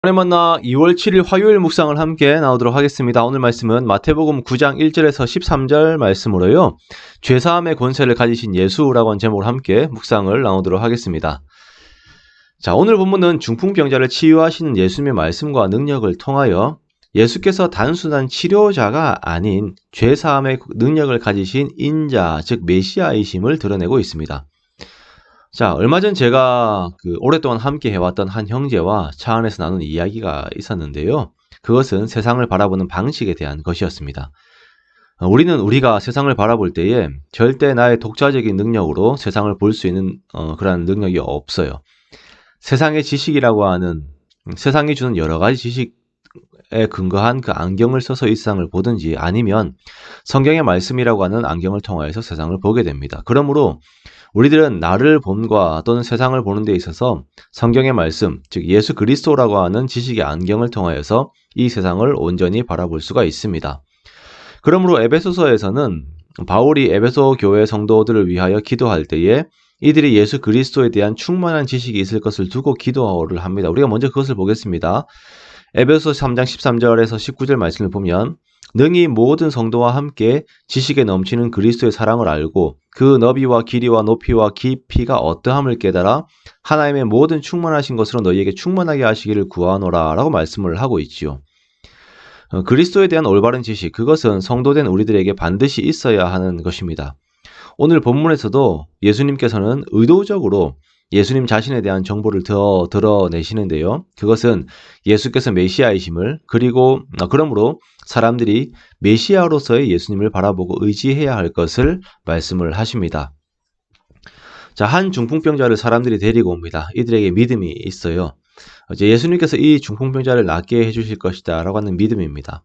오늘 만나 2월 7일 화요일 묵상을 함께 나오도록 하겠습니다. 오늘 말씀은 마태복음 9장 1절에서 13절 말씀으로요. 죄사함의 권세를 가지신 예수라고 하는 제목으로 함께 묵상을 나오도록 하겠습니다. 자, 오늘 본문은 중풍병자를 치유하시는 예수님의 말씀과 능력을 통하여 예수께서 단순한 치료자가 아닌 죄사함의 능력을 가지신 인자, 즉 메시아이심을 드러내고 있습니다. 자, 얼마 전 제가 오랫동안 함께 해왔던 한 형제와 차 안에서 나눈 이야기가 있었는데요. 그것은 세상을 바라보는 방식에 대한 것이었습니다. 우리는 우리가 세상을 바라볼 때에 절대 나의 독자적인 능력으로 세상을 볼 수 있는 그런 능력이 없어요. 세상의 지식이라고 하는 세상이 주는 여러 가지 지식에 근거한 그 안경을 써서 이 세상을 보든지 아니면 성경의 말씀이라고 하는 안경을 통하여서 세상을 보게 됩니다. 그러므로 우리들은 나를 봄과 또는 세상을 보는 데 있어서 성경의 말씀, 즉 예수 그리스도라고 하는 지식의 안경을 통하여서 이 세상을 온전히 바라볼 수가 있습니다. 그러므로 에베소서에서는 바울이 에베소 교회 성도들을 위하여 기도할 때에 이들이 예수 그리스도에 대한 충만한 지식이 있을 것을 두고 기도를 합니다. 우리가 먼저 그것을 보겠습니다. 에베소 3장 13절에서 19절 말씀을 보면 능히 모든 성도와 함께 지식에 넘치는 그리스도의 사랑을 알고 그 너비와 길이와 높이와 깊이가 어떠함을 깨달아 하나님의 모든 충만하신 것으로 너희에게 충만하게 하시기를 구하노라 라고 말씀을 하고 있지요. 그리스도에 대한 올바른 지식, 그것은 성도된 우리들에게 반드시 있어야 하는 것입니다. 오늘 본문에서도 예수님께서는 의도적으로 예수님 자신에 대한 정보를 더 드러내시는데요. 그것은 예수께서 메시아이심을 그러므로 사람들이 메시아로서의 예수님을 바라보고 의지해야 할 것을 말씀을 하십니다. 자, 한 중풍병자를 사람들이 데리고 옵니다. 이들에게 믿음이 있어요. 이제 예수님께서 이 중풍병자를 낫게 해주실 것이다 라고 하는 믿음입니다.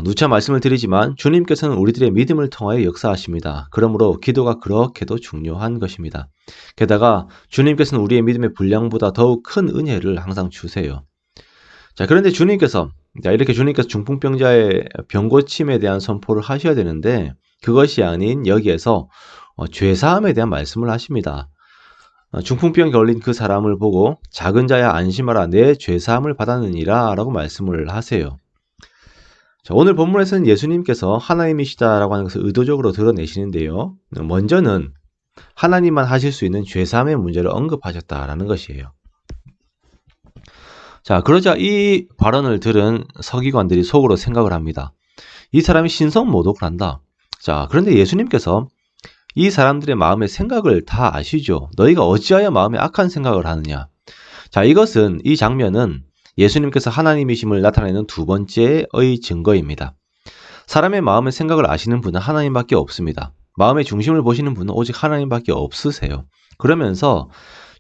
누차 말씀을 드리지만 주님께서는 우리들의 믿음을 통하여 역사하십니다. 그러므로 기도가 그렇게도 중요한 것입니다. 게다가 주님께서는 우리의 믿음의 분량보다 더욱 큰 은혜를 항상 주세요. 자, 그런데 주님께서 중풍병자의 병고침에 대한 선포를 하셔야 되는데 그것이 아닌 여기에서 죄사함에 대한 말씀을 하십니다. 중풍병에 걸린 그 사람을 보고 작은 자야 안심하라 내 죄사함을 받았느니라 라고 말씀을 하세요. 자, 오늘 본문에서는 예수님께서 하나님이시다라고 하는 것을 의도적으로 드러내시는데요. 먼저는 하나님만 하실 수 있는 죄사함의 문제를 언급하셨다라는 것이에요. 자, 그러자 이 발언을 들은 서기관들이 속으로 생각을 합니다. 이 사람이 신성모독을 한다. 자, 그런데 예수님께서 이 사람들의 마음의 생각을 다 아시죠. 너희가 어찌하여 마음에 악한 생각을 하느냐. 자, 이 장면은 예수님께서 하나님이심을 나타내는 두 번째의 증거입니다. 사람의 마음의 생각을 아시는 분은 하나님밖에 없습니다. 마음의 중심을 보시는 분은 오직 하나님밖에 없으세요. 그러면서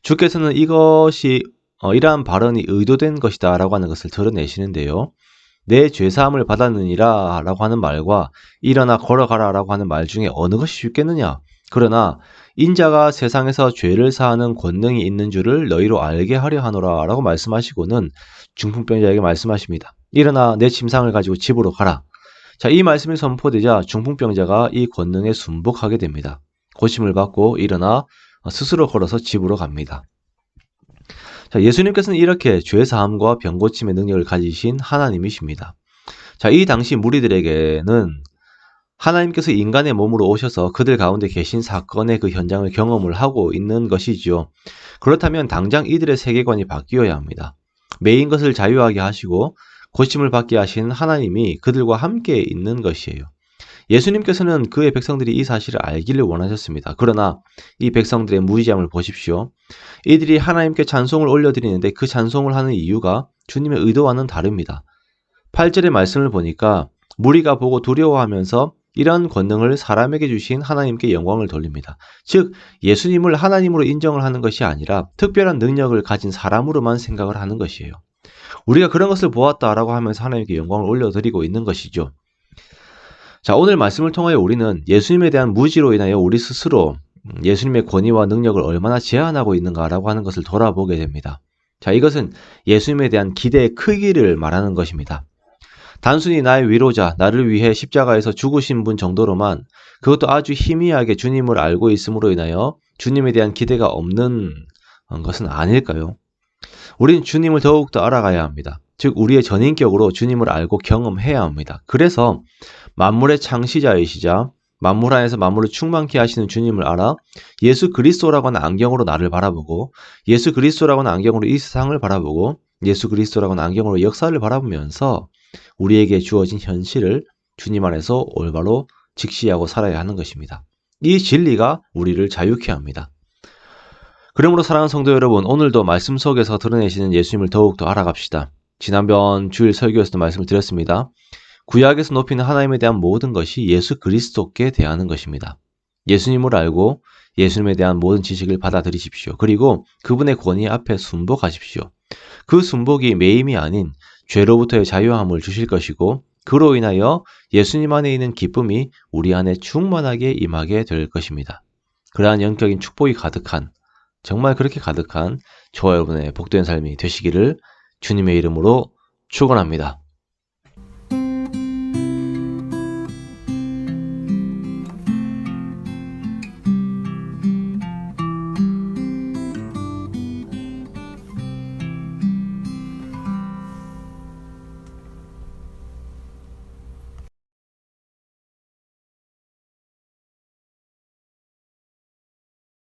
주께서는 이러한 발언이 의도된 것이다 라고 하는 것을 드러내시는데요. 내 죄사함을 받았느니라 라고 하는 말과 일어나 걸어가라 라고 하는 말 중에 어느 것이 쉽겠느냐. 그러나 인자가 세상에서 죄를 사하는 권능이 있는 줄을 너희로 알게 하려 하노라 라고 말씀하시고는 중풍병자에게 말씀하십니다. 일어나 내 침상을 가지고 집으로 가라. 자, 이 말씀이 선포되자 중풍병자가 이 권능에 순복하게 됩니다. 고침을 받고 일어나 스스로 걸어서 집으로 갑니다. 자, 예수님께서는 이렇게 죄사함과 병고침의 능력을 가지신 하나님이십니다. 자, 이 당시 무리들에게는 하나님께서 인간의 몸으로 오셔서 그들 가운데 계신 사건의 그 현장을 경험을 하고 있는 것이지요. 그렇다면 당장 이들의 세계관이 바뀌어야 합니다. 매인 것을 자유하게 하시고 고침을 받게 하신 하나님이 그들과 함께 있는 것이에요. 예수님께서는 그의 백성들이 이 사실을 알기를 원하셨습니다. 그러나 이 백성들의 무지함을 보십시오. 이들이 하나님께 찬송을 올려드리는데 그 찬송을 하는 이유가 주님의 의도와는 다릅니다. 8절의 말씀을 보니까 무리가 보고 두려워하면서 이런 권능을 사람에게 주신 하나님께 영광을 돌립니다. 즉 예수님을 하나님으로 인정을 하는 것이 아니라 특별한 능력을 가진 사람으로만 생각을 하는 것이에요. 우리가 그런 것을 보았다라고 하면서 하나님께 영광을 올려드리고 있는 것이죠. 자, 오늘 말씀을 통하여 우리는 예수님에 대한 무지로 인하여 우리 스스로 예수님의 권위와 능력을 얼마나 제한하고 있는가라고 하는 것을 돌아보게 됩니다. 자, 이것은 예수님에 대한 기대의 크기를 말하는 것입니다. 단순히 나의 위로자, 나를 위해 십자가에서 죽으신 분 정도로만 그것도 아주 희미하게 주님을 알고 있음으로 인하여 주님에 대한 기대가 없는 것은 아닐까요? 우린 주님을 더욱더 알아가야 합니다. 즉 우리의 전인격으로 주님을 알고 경험해야 합니다. 그래서 만물의 창시자이시자 만물 안에서 만물을 충만케 하시는 주님을 알아 예수 그리스도라고 하는 안경으로 나를 바라보고 예수 그리스도라고 하는 안경으로 이 세상을 바라보고 예수 그리스도라고 하는 안경으로 역사를 바라보면서 우리에게 주어진 현실을 주님 안에서 올바로 직시하고 살아야 하는 것입니다. 이 진리가 우리를 자유케 합니다. 그러므로 사랑하는 성도 여러분, 오늘도 말씀 속에서 드러내시는 예수님을 더욱더 알아갑시다. 지난번 주일 설교에서도 말씀을 드렸습니다. 구약에서 높이는 하나님에 대한 모든 것이 예수 그리스도께 대하는 것입니다. 예수님을 알고 예수님에 대한 모든 지식을 받아들이십시오. 그리고 그분의 권위 앞에 순복하십시오. 그 순복이 매임이 아닌 죄로부터의 자유함을 주실 것이고 그로 인하여 예수님 안에 있는 기쁨이 우리 안에 충만하게 임하게 될 것입니다. 그러한 영적인 축복이 가득한 정말 그렇게 가득한 저와 여러분의 복된 삶이 되시기를 주님의 이름으로 축원합니다.